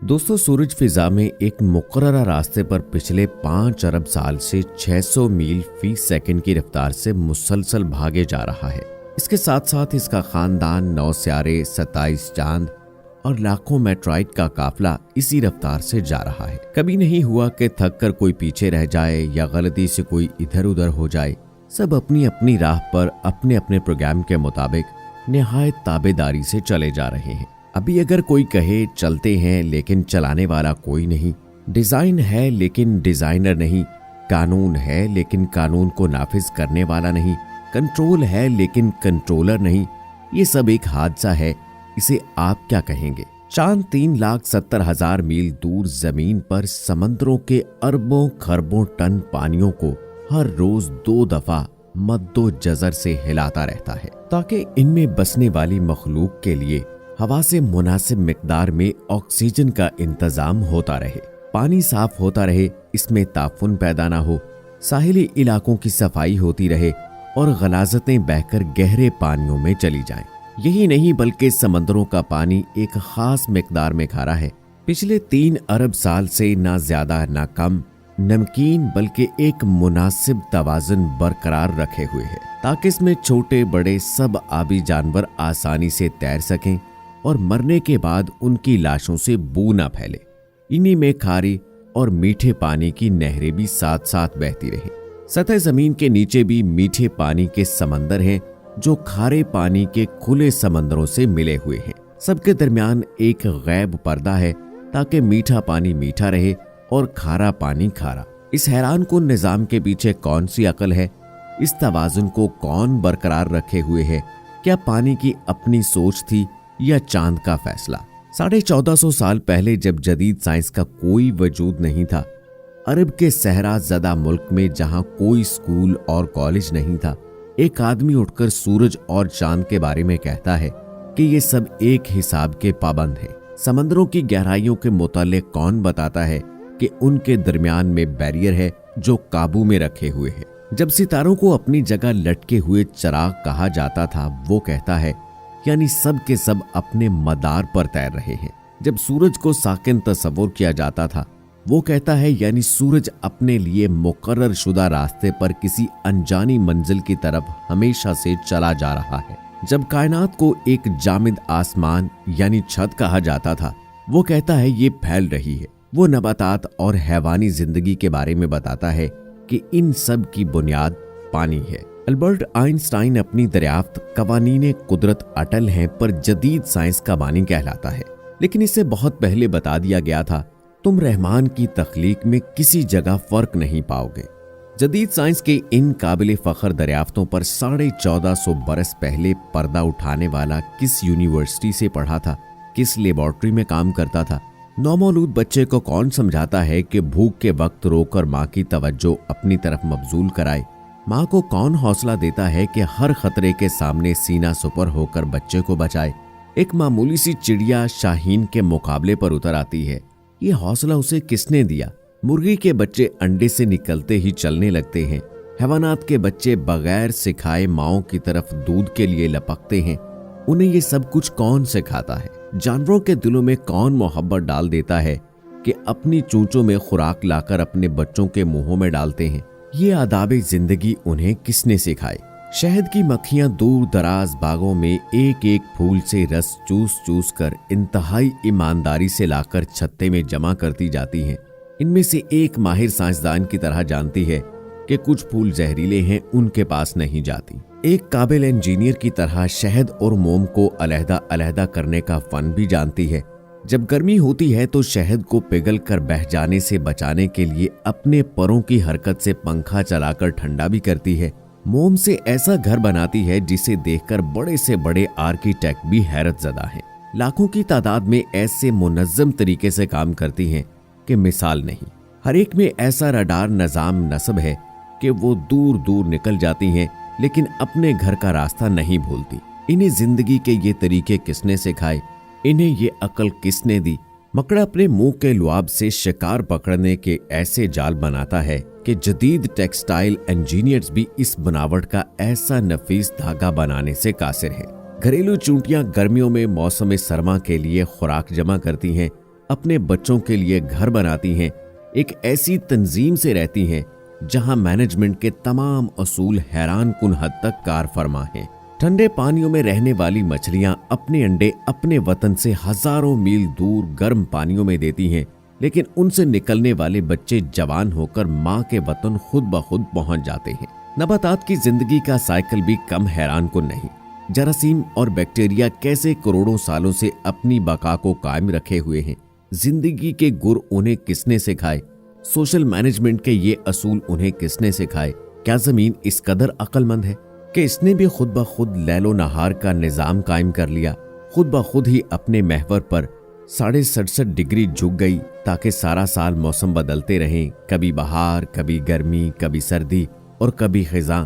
दोस्तों, सूरज फिजा में एक मुकर्ररा रास्ते पर पिछले 5 अरब साल से 600 मील फी सेकंड की रफ्तार से मुसलसल भागे जा रहा है। इसके साथ साथ इसका खानदान, 9 सियारे, 27 चांद और लाखों मेट्रॉइड का काफिला इसी रफ्तार से जा रहा है। कभी नहीं हुआ कि थक कर कोई पीछे रह जाए या गलती से कोई इधर उधर हो जाए। सब अपनी अपनी राह पर अपने अपने प्रोग्राम के मुताबिक निहायत ताबेदारी से चले जा रहे हैं। अभी अगर कोई कहे चलते हैं लेकिन चलाने वाला कोई नहीं, डिजाइन है लेकिन डिजाइनर नहीं, कानून है लेकिन कानून को नाफिज करने वाला नहीं, कंट्रोल है लेकिन कंट्रोलर नहीं, ये सब एक हादसा है। इसे आप क्या कहेंगे? चांद 3,70,000 मील दूर जमीन पर समंदरों के अरबों खरबों टन पानियों को हर रोज 2 दफा मद्दो जजर से हिलाता रहता है ताकि इनमें बसने वाली मखलूक के लिए हवा से मुनासिब मिकदार में ऑक्सीजन का इंतजाम होता रहे, पानी साफ होता रहे, इसमें ताफुन पैदा ना हो, साहिली इलाकों की सफाई होती रहे और गलाजतें बहकर गहरे पानियों में चली जाएं। यही नहीं बल्कि समंदरों का पानी एक खास मिकदार में खारा है। पिछले 3 अरब साल से ना ज्यादा ना कम नमकीन बल्कि एक मुनासिब तवाज़ुन बरकरार रखे हुए है ताकि इसमें छोटे बड़े सब आबी जानवर आसानी से तैर सकें और मरने के बाद उनकी लाशों से बू ना फैले। इन्हीं में खारी और मीठे पानी की नहरें भी साथ साथ बहती रहे। सतह जमीन के नीचे भी मीठे पानी के समंदर हैं जो खारे पानी के खुले समंदरों से मिले हुए हैं। सबके दरमियान एक गैब पर्दा है ताकि मीठा पानी मीठा रहे और खारा पानी खारा। इस हैरान कुन निजाम के पीछे कौन सी अकल है? इस तवाज़ुन को कौन बरकरार रखे हुए है? क्या पानी की अपनी सोच थी या चांद का फैसला? 1450 साल पहले जब जदीद साइंस का कोई वजूद नहीं था, अरब के सहरा ज़दा मुल्क में जहां कोई स्कूल और कॉलेज नहीं था, एक आदमी उठकर सूरज और चांद के बारे में कहता है कि ये सब एक हिसाब के पाबंद हैं। समंदरों की गहराइयों के मुतालिक कौन बताता है कि उनके दरमियान में बैरियर है जो काबू में रखे हुए है। जब सितारों को अपनी जगह लटके हुए चिराग कहा जाता था, वो कहता है यानी सब के सब अपने मदार पर तैर रहे हैं। जब सूरज को साकिन तस्वुर किया जाता था, वो कहता है यानी सूरज अपने लिए मुकर्रर शुदा रास्ते पर किसी अनजानी मंजिल की तरफ हमेशा से चला जा रहा है। जब कायनात को एक जामिद आसमान यानी छत कहा जाता था, वो कहता है ये फैल रही है। वो नबातात और हैवानी जिंदगी के बारे में बताता है कि इन सब की बुनियाद पानी है। अल्बर्ट आइंस्टाइन अपनी दरियाफ्त कवानीने कुदरत अटल हैं पर जदीद साइंस का बानी कहलाता है। लेकिन इससे बहुत पहले बता दिया गया था, तुम रहमान की तख्लीक में किसी जगह फर्क नहीं पाओगे। जदीद साइंस के इन काबिल फख्र दरियाफ्तों पर 1450 बरस पहले पर्दा उठाने वाला किस यूनिवर्सिटी से पढ़ा था, किस लेबोरेटरी में काम करता था? नौमौलूद बच्चे को कौन समझाता है कि भूख के वक्त रोकर माँ की तवज्जो अपनी तरफ मबजूल कराए? माँ को कौन हौसला देता है कि हर खतरे के सामने सीना सुपर होकर बच्चे को बचाए? एक मामूली सी चिड़िया शाहीन के मुकाबले पर उतर आती है, ये हौसला उसे किसने दिया? मुर्गी के बच्चे अंडे से निकलते ही चलने लगते हैं। हैवानात के बच्चे बगैर सिखाए माओं की तरफ दूध के लिए लपकते हैं। उन्हें ये सब कुछ कौन सिखाता है? जानवरों के दिलों में कौन मोहब्बत डाल देता है कि अपनी चूंचों में खुराक लाकर अपने बच्चों के मुंहों में डालते हैं? ये आदाबे जिंदगी उन्हें किसने सिखाए? शहद की मक्खियां दूर दराज बागों में एक एक फूल से रस चूस चूस कर इंतहाई ईमानदारी से लाकर छत्ते में जमा करती जाती हैं। इनमें से एक माहिर साइंसदान की तरह जानती है कि कुछ फूल जहरीले हैं, उनके पास नहीं जाती। एक काबिल इंजीनियर की तरह शहद और मोम को अलहदा अलहदा करने का फन भी जानती है। जब गर्मी होती है तो शहद को पिघल कर बह जाने से बचाने के लिए अपने परों की हरकत से पंखा चलाकर ठंडा भी करती है। मोम से ऐसा घर बनाती है जिसे देखकर बड़े से बड़े आर्किटेक्ट भी हैरत ज़दा हैं। लाखों की तादाद में ऐसे मुनज़्ज़म तरीके से काम करती हैं कि मिसाल नहीं। हर एक में ऐसा रडार निज़ाम नस्ब है कि वो दूर दूर निकल जाती हैं लेकिन अपने घर का रास्ता नहीं भूलती। इन्हें जिंदगी के ये तरीके किसने सिखाए? इन्हें ये अकल किसने दी? मकड़ा अपने मुंह के लुआब से शिकार पकड़ने के ऐसे जाल बनाता है कि जदीद टेक्सटाइल इंजीनियर्स भी इस बनावट का ऐसा नफीस धागा बनाने से कासिर है। घरेलू चूंटियां गर्मियों में मौसम सरमा के लिए खुराक जमा करती हैं, اپنے بچوں کے لیے گھر بناتی ہیں، ایک ایسی تنظیم سے رہتی ہیں جہاں مینجمنٹ کے تمام اصول حیران کن حد تک کار فرما ہیں۔ ٹھنڈے پانیوں میں رہنے والی مچھلیاں اپنے انڈے اپنے وطن سے ہزاروں میل دور گرم پانیوں میں دیتی ہیں، لیکن ان سے نکلنے والے بچے جوان ہو کر ماں کے وطن خود بخود پہنچ جاتے ہیں۔ نباتات کی زندگی کا سائیکل بھی کم حیران کن نہیں۔ جراثیم اور بیکٹیریا کیسے کروڑوں سالوں سے اپنی بقا کو قائم رکھے ہوئے ہیں، زندگی کے گر انہیں کس نے سکھائے، سوشل مینجمنٹ کے یہ اصول انہیں کس نے سکھائے۔ کیا زمین اس قدر عقل مند ہے کہ اس نے بھی خود بخود لیل و نہار کا نظام قائم کر لیا، خود بخود ہی اپنے محور پر 67.5 ڈگری جھک گئی تاکہ سارا سال موسم بدلتے رہیں، کبھی بہار، کبھی گرمی، کبھی سردی اور کبھی خزاں،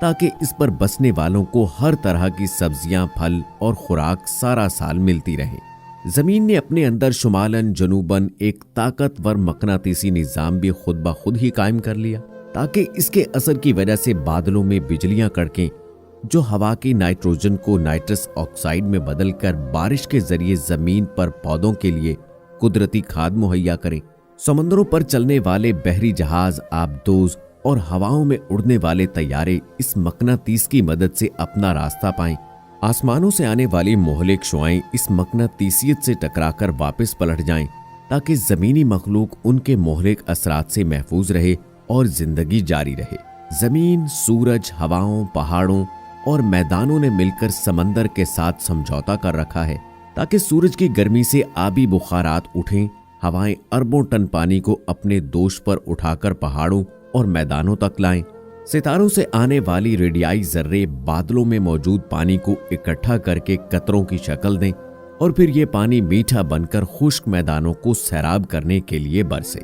تاکہ اس پر بسنے والوں کو ہر طرح کی سبزیاں، پھل اور خوراک سارا سال ملتی رہے۔ زمین نے اپنے اندر شمالاً جنوباً ایک طاقتور مقناطیسی نظام بھی خود بخود ہی قائم کر لیا تاکہ اس کے اثر کی وجہ سے بادلوں میں بجلیاں کڑکیں جو ہوا کی نائٹروجن کو نائٹرس آکسائیڈ میں بدل کر بارش کے ذریعے زمین پر پودوں کے لیے قدرتی کھاد مہیا کریں۔ سمندروں پر چلنے والے بحری جہاز، آبدوز اور ہواؤں میں اڑنے والے طیارے اس مقناطیس کی مدد سے اپنا راستہ پائیں۔ آسمانوں سے آنے والی مہلک شعاعیں اس مقناطیسیت سے ٹکرا کر واپس پلٹ جائیں تاکہ زمینی مخلوق ان کے مہلک اثرات سے محفوظ رہے اور زندگی جاری رہے۔ زمین، سورج، ہواؤں، پہاڑوں اور میدانوں نے مل کر سمندر کے ساتھ سمجھوتا کر رکھا ہے تاکہ سورج کی گرمی سے آبی بخارات اٹھیں، ہوائیں اربوں ٹن پانی کو اپنے دوش پر اٹھا کر پہاڑوں اور میدانوں تک لائیں۔ ستاروں سے آنے والی ریڈیائی ذرے بادلوں میں موجود پانی کو اکٹھا کر کے قطروں کی شکل دیں اور پھر یہ پانی میٹھا بن کر خشک میدانوں کو سیراب کرنے کے لیے برسے۔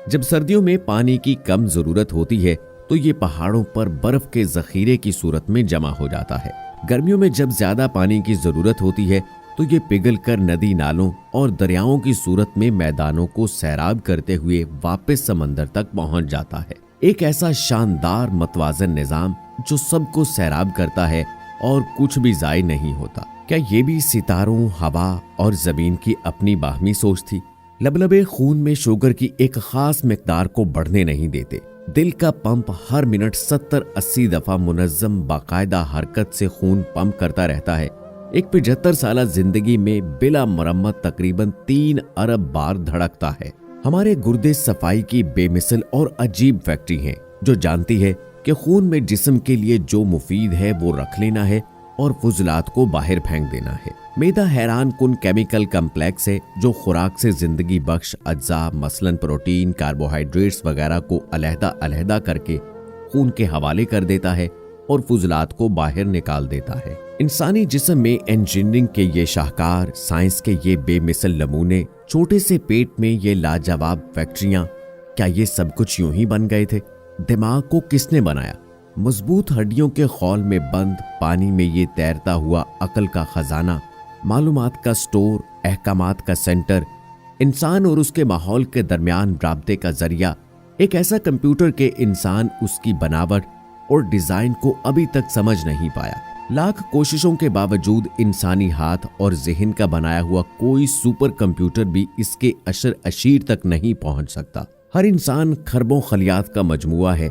جب سردیوں میں پانی کی کم ضرورت ہوتی ہے تو یہ پہاڑوں پر برف کے ذخیرے کی صورت میں جمع ہو جاتا ہے۔ گرمیوں میں جب زیادہ پانی کی ضرورت ہوتی ہے تو یہ پگھل کر ندی نالوں اور دریاؤں کی صورت میں میدانوں کو سیراب کرتے ہوئے واپس سمندر تک پہنچ جاتا ہے۔ ایک ایسا شاندار متوازن نظام جو سب کو سیراب کرتا ہے اور کچھ بھی ضائع نہیں ہوتا۔ کیا یہ بھی ستاروں، ہوا اور زمین کی اپنی باہمی سوچ تھی؟ لبلبے خون میں شوگر کی ایک خاص مقدار کو بڑھنے نہیں دیتے۔ دل کا پمپ ہر منٹ 70-80 دفعہ منظم باقاعدہ حرکت سے خون پمپ کرتا رہتا ہے۔ ایک 75 سالہ زندگی میں بلا مرمت تقریباً 3 ارب بار دھڑکتا ہے۔ ہمارے گردے صفائی کی بے مثل اور عجیب فیکٹری ہیں جو جانتی ہے کہ خون میں جسم کے لیے جو مفید ہے وہ رکھ لینا ہے اور فضلات کو باہر پھینک دینا ہے۔ معدہ حیران کن کیمیکل کمپلیکس ہے جو خوراک سے زندگی بخش اجزاء مثلاً پروٹین، کاربوہائیڈریٹس وغیرہ کو علیحدہ علیحدہ کر کے خون کے حوالے کر دیتا ہے اور فضلات کو باہر نکال دیتا ہے۔ انسانی جسم میں انجینئرنگ کے یہ شاہکار، سائنس کے یہ بے مثل نمونے، چھوٹے سے پیٹ میں یہ لاجواب فیکٹریاں، کیا یہ سب کچھ یوں ہی بن گئے تھے؟ دماغ کو کس نے بنایا؟ مضبوط ہڈیوں کے خول میں بند پانی میں یہ تیرتا ہوا عقل کا خزانہ، معلومات کا سٹور، احکامات کا سینٹر، انسان اور اس کے ماحول کے درمیان رابطے کا ذریعہ، ایک ایسا کمپیوٹر کہ انسان اس کی بناوٹ اور ڈیزائن کو ابھی تک سمجھ نہیں پایا۔ لاکھ کوششوں کے باوجود انسانی ہاتھ اور ذہن کا بنایا ہوا کوئی سپر کمپیوٹر بھی اس کے اشر اشیر تک نہیں پہنچ سکتا۔ ہر انسان کھربوں خلیات کا مجموعہ ہے،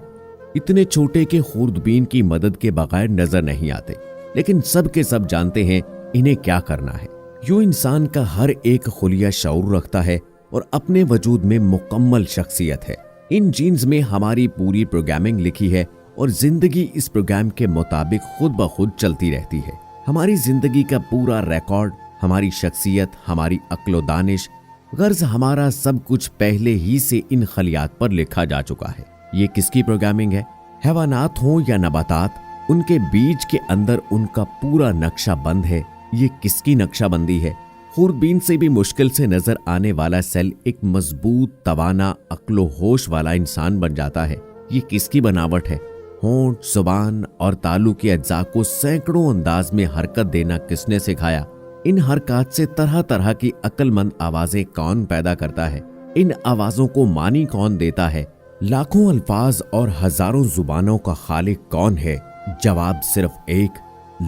اتنے چھوٹے کہ خوردبین کی مدد کے بغیر نظر نہیں آتے، لیکن سب کے سب جانتے ہیں انہیں کیا کرنا ہے۔ یوں انسان کا ہر ایک خلیہ شعور رکھتا ہے اور اپنے وجود میں مکمل شخصیت ہے۔ ان جینز میں ہماری پوری پروگرامنگ لکھی ہے اور زندگی اس پروگرام کے مطابق خود بخود چلتی رہتی ہے۔ ہماری زندگی کا پورا ریکارڈ، ہماری شخصیت، ہماری عقل و دانش، غرض ہمارا سب کچھ پہلے ہی سے ان خلیات پر لکھا جا چکا ہے۔ یہ کس کی پروگرامنگ ہے؟ حیوانات ہوں یا نباتات، ان کے بیج کے اندر ان کا پورا نقشہ بند ہے۔ یہ کس کی نقشہ بندی ہے؟ خوردبین سے بھی مشکل سے نظر آنے والا سیل ایک مضبوط، توانا، عقل و ہوش والا انسان بن جاتا ہے۔ یہ کس کی بناوٹ ہے؟ ہونٹ، زبان اور تالو کے اجزاء کو سینکڑوں انداز میں حرکت دینا کس نے سکھایا؟ ان حرکات سے طرح طرح کی عقل مند آوازیں کون پیدا کرتا ہے؟ ان آوازوں کو معنی کون دیتا ہے؟ لاکھوں الفاظ اور ہزاروں زبانوں کا خالق کون ہے؟ جواب صرف ایک،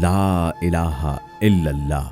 لا الہ الا اللہ۔